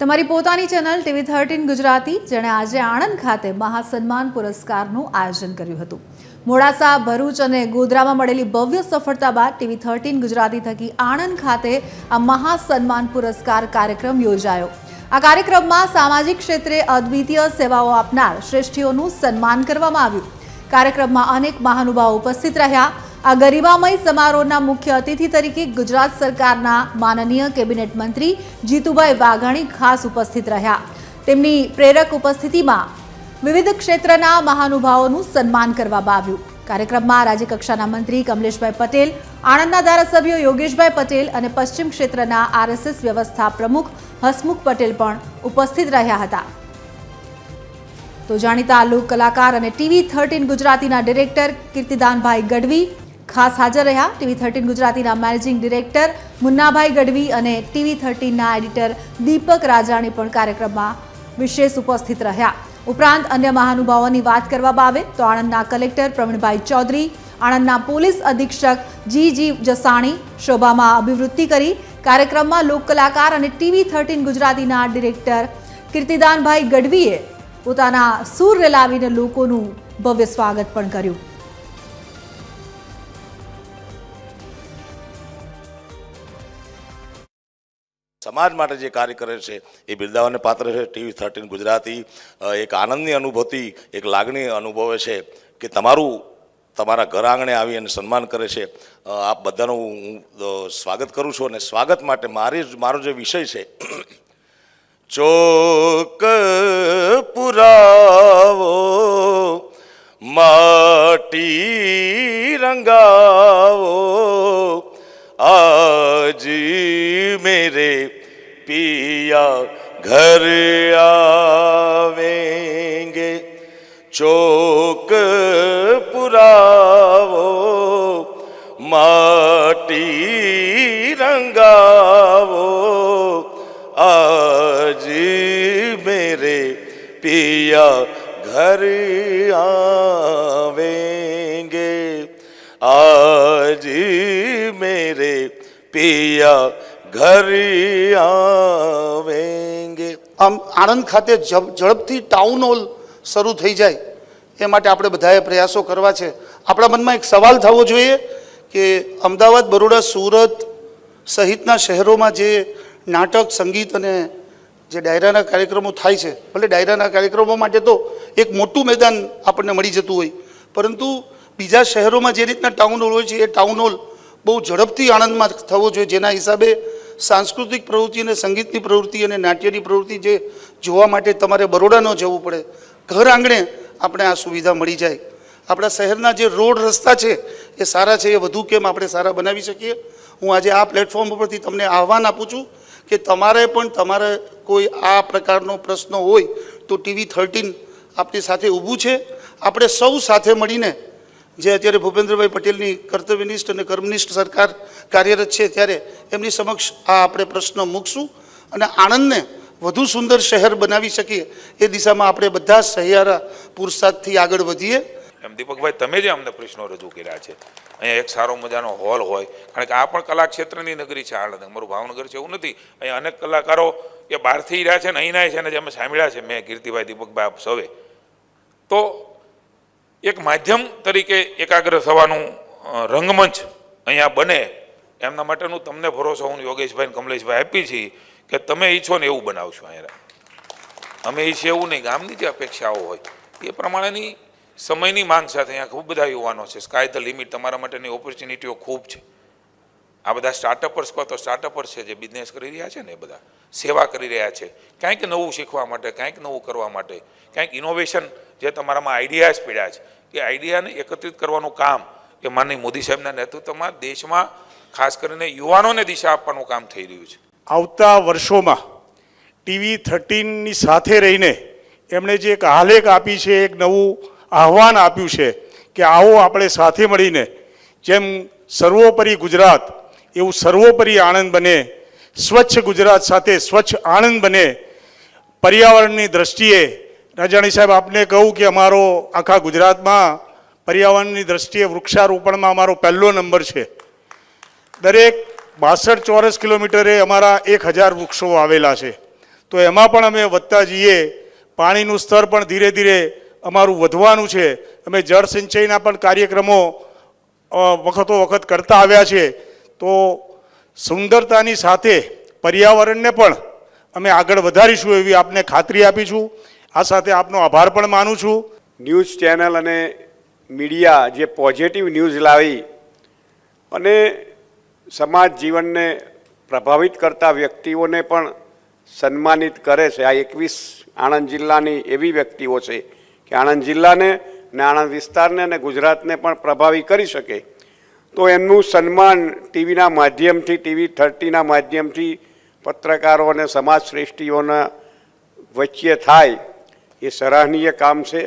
તમારી પોતાની channel TV13 Gujarati જેણે આજે આણંદ ખાતે મહાસન્માન પુરસ્કારનું આયોજન કર્યું હતું। મોડાસા, ભરૂચ અને ગોધરામાં મળેલી ભવ્ય સફળતા બાદ TV13 ગુજરાતી થકી આણંદ ખાતે આ મહાસન્માન પુરસ્કાર કાર્યક્રમ યોજાયો। આ કાર્યક્રમમાં સામાજિક ક્ષેત્રે અદ્વિતીય સેવાઓ આપનાર શ્રેષ્ઠીઓનું સન્માન કરવામાં આવ્યું। કાર્યક્રમમાં અનેક મહાનુભાવો ઉપસ્થિત રહ્યા। આ ગરિમામય સમારોહના મુખ્ય અતિથિ તરીકે ગુજરાત સરકારના માનનીય કેબિનેટ મંત્રી જીતુભાઈ વાઘાણી ખાસ ઉપસ્થિત રહ્યા। તેમની પ્રેરક ઉપસ્થિતિમાં વિવિધ ક્ષેત્રના મહાનુભાવોનું સન્માન કરવામાં આવ્યું। કાર્યક્રમમાં રાજ્યકક્ષાના મંત્રી કમલેશભાઈ પટેલ, આણંદના ધારાસભ્ય યોગેશભાઈ પટેલ અને પશ્ચિમ ક્ષેત્રના RSS વ્યવસ્થા પ્રમુખ હસમુખ પટેલ પણ ઉપસ્થિત રહ્યા હતા। તો જાણીતા લોક કલાકાર અને TV13 ગુજરાતીના ડિરેક્ટર કીર્તિદાનભાઈ ગઢવી ખાસ હાજર રહ્યા। TV13 ગુજરાતીના મેનેજિંગ ડિરેક્ટર મુન્નાભાઈ ગઢવી અને TV13ના એડિટર દીપક રાજાણી પણ કાર્યક્રમમાં વિશેષ ઉપસ્થિત રહ્યા। ઉપરાંત અન્ય મહાનુભાવોની વાત કરવામાં આવે તો આણંદના કલેક્ટર પ્રવીણભાઈ ચૌધરી, આણંદના પોલીસ અધિક્ષક G જસાણી શોભામાં અભિવૃદ્ધિ કરી। કાર્યક્રમમાં લોક કલાકાર અને TV13 ગુજરાતીના ડિરેક્ટર કીર્તિદાનભાઈ ગઢવીએ પોતાના સૂર રેલાવીને લોકોનું ભવ્ય સ્વાગત પણ કર્યું। समाज माटे जे कार्य करे छे ए बिरदावाने पात्र छे। TV13 गुजराती एक आनंदनी अनुभूति, एक लागणी अनुभवे छे कि तमारा घर आंगणे आवी अने सन्मान करे छे। आप बधानो हूँ स्वागत करूँ छूं अने स्वागत माटे मारो जे विषय छे चोक पुरावो माटी रंगावो आज मेरे पिया घर आवेंगे। चौक पुरावो माटी रंगावो आज मेरे पिया घर आवेंगे। आज मेरे पिया घर आवेंगे। આમ આણંદ ખાતે ઝડપથી ટાઉન હોલ શરૂ થઈ જાય એ માટે આપણે બધાએ પ્રયાસો કરવા છે। આપણા મનમાં એક સવાલ થવો જોઈએ કે અમદાવાદ, બરોડા, સુરત સહિતના શહેરોમાં જે નાટક, સંગીત અને જે ડાયરાના કાર્યક્રમો થાય છે, ભલે ડાયરાના કાર્યક્રમો માટે તો એક મોટું મેદાન આપણને મળી જતું હોય, પરંતુ બીજા શહેરોમાં જે રીતના ટાઉન હોલ હોય છે એ ટાઉન હોલ બહુ ઝડપથી આણંદમાં થવો જોઈએ, જેના હિસાબે સાંસ્કૃતિક પ્રવૃત્તિ અને સંગીતની પ્રવૃત્તિ અને નાટ્યની પ્રવૃત્તિ જે જોવા માટે તમારે બરોડા ન જવું પડે, ઘર આંગણે આપણે આ સુવિધા મળી જાય। આપણા શહેરના જે રોડ રસ્તા છે એ સારા છે, એ વધુ કેમ આપણે સારા બનાવી શકીએ। હું આજે આ પ્લેટફોર્મ ઉપરથી તમને આહવાન આપું છું કે તમારે કોઈ આ પ્રકારનો પ્રશ્ન હોય તો TV13 આપણી સાથે ઊભું છે। આપણે સૌ સાથે મળીને જે અત્યારે ભૂપેન્દ્રભાઈ પટેલની કર્તવ્યનિષ્ઠ અને કર્મનિષ્ઠ સરકાર કાર્યરત છે ત્યારે એમની સમક્ષ આ આપણે પ્રશ્ન મૂકશું અને આણંદને વધુ સુંદર શહેર બનાવી શકીએ એ દિશામાં આપણે બધા સહિયારા પુરુષાર્થથી આગળ વધીએ। એમ દીપકભાઈ, તમે જે અમને પ્રશ્નો રજૂ કર્યા છે, અહીંયા એક સારો મજાનો હોલ હોય, કારણ કે આ પણ કલા ક્ષેત્રની નગરી છે આણંદ, અમારું ભાવનગર છે એવું નથી। અહીંયા અનેક કલાકારો એ બહારથી રહ્યા છે ને અહીંના છે ને જે અમે સાંભળ્યા છે, મેં, કીર્તિભાઈ, દીપકભાઈ, આપ સૌએ, તો એક માધ્યમ તરીકે એકાગ્ર થવાનું રંગમંચ અહીંયા બને એમના માટેનું તમને ભરોસો હું યોગેશભાઈ અને કમલેશભાઈ આપી છીએ કે તમે ઈચ્છો ને એવું બનાવશો। અહીંયા અમે ઈચ્છીએ એવું નહીં, ગામની જે અપેક્ષાઓ હોય એ પ્રમાણેની સમયની માંગ સાથે અહીંયા ખૂબ બધા યુવાનો છે। સ્કાય ધ લિમિટ, તમારા માટેની ઓપોર્ચ્યુનિટીઓ ખૂબ છે। આ બધા સ્ટાર્ટઅપર્સ કહો તો સ્ટાર્ટઅપર્સ છે જે બિઝનેસ કરી રહ્યા છે ને, એ બધા સેવા કરી રહ્યા છે, કાંઈક નવું શીખવા માટે, કાંઈક નવું કરવા માટે, કાંઈક ઇનોવેશન જે તમારામાં આઈડિયાઝ પડ્યા છે એ આઈડિયાને એકત્રિત કરવાનું કામ એ માનનીય મોદી સાહેબના નેતૃત્વમાં દેશમાં ખાસ કરીને યુવાનોને દિશા આપવાનું કામ થઈ રહ્યું છે। આવતા વર્ષોમાં TV13ની સાથે રહીને એમણે જે એક આલેખ આપી છે, એક નવું આહવાન આપ્યું છે કે આવો આપણે સાથે મળીને જેમ સર્વોપરી ગુજરાત એવું સર્વોપરી આણંદ બને, સ્વચ્છ ગુજરાત સાથે સ્વચ્છ આણંદ બને। પર્યાવરણની દ્રષ્ટિએ રાજાણી સાહેબ, આપને કહું કે અમારો આખા ગુજરાતમાં પર્યાવરણની દ્રષ્ટિએ વૃક્ષારોપણમાં અમારો પહેલો નંબર છે। દરેક 62 ચોરસ કિલોમીટરે અમારા 1000 વૃક્ષો આવેલા છે। તો એમાં પણ અમે વધતા જઈએ. પાણીનું સ્તર પણ ધીરે ધીરે અમારું વધવાનું છે. અમે જળ સિંચાઈના પણ કાર્યક્રમો વખતો વખત કરતા આવ્યા છે. તો સુંદરતાની સાથે પર્યાવરણને પણ અમે આગળ વધારીશું એવી આપને ખાતરી આપીશું. આ સાથે આપનો આભાર પણ માનું છું. ન્યૂઝ ચેનલ અને મીડિયા જે પોઝિટિવ ન્યૂઝ લાવી અને સમાજ જીવનને પ્રભાવિત કરતા વ્યક્તિઓને પણ સન્માનિત કરે છે. આ 21 આણંદ જિલ્લાની એવી વ્યક્તિઓ છે કે આણંદ જિલ્લાને અને આણંદ વિસ્તારને અને ગુજરાતને પણ પ્રભાવિત કરી શકે. તો એમનું સન્માન ટીવીના માધ્યમથી, TV 30ના માધ્યમથી પત્રકારો અને સમાજ શ્રેષ્ઠીઓના વચ્ચે થાય એ સરાહનીય કામ છે.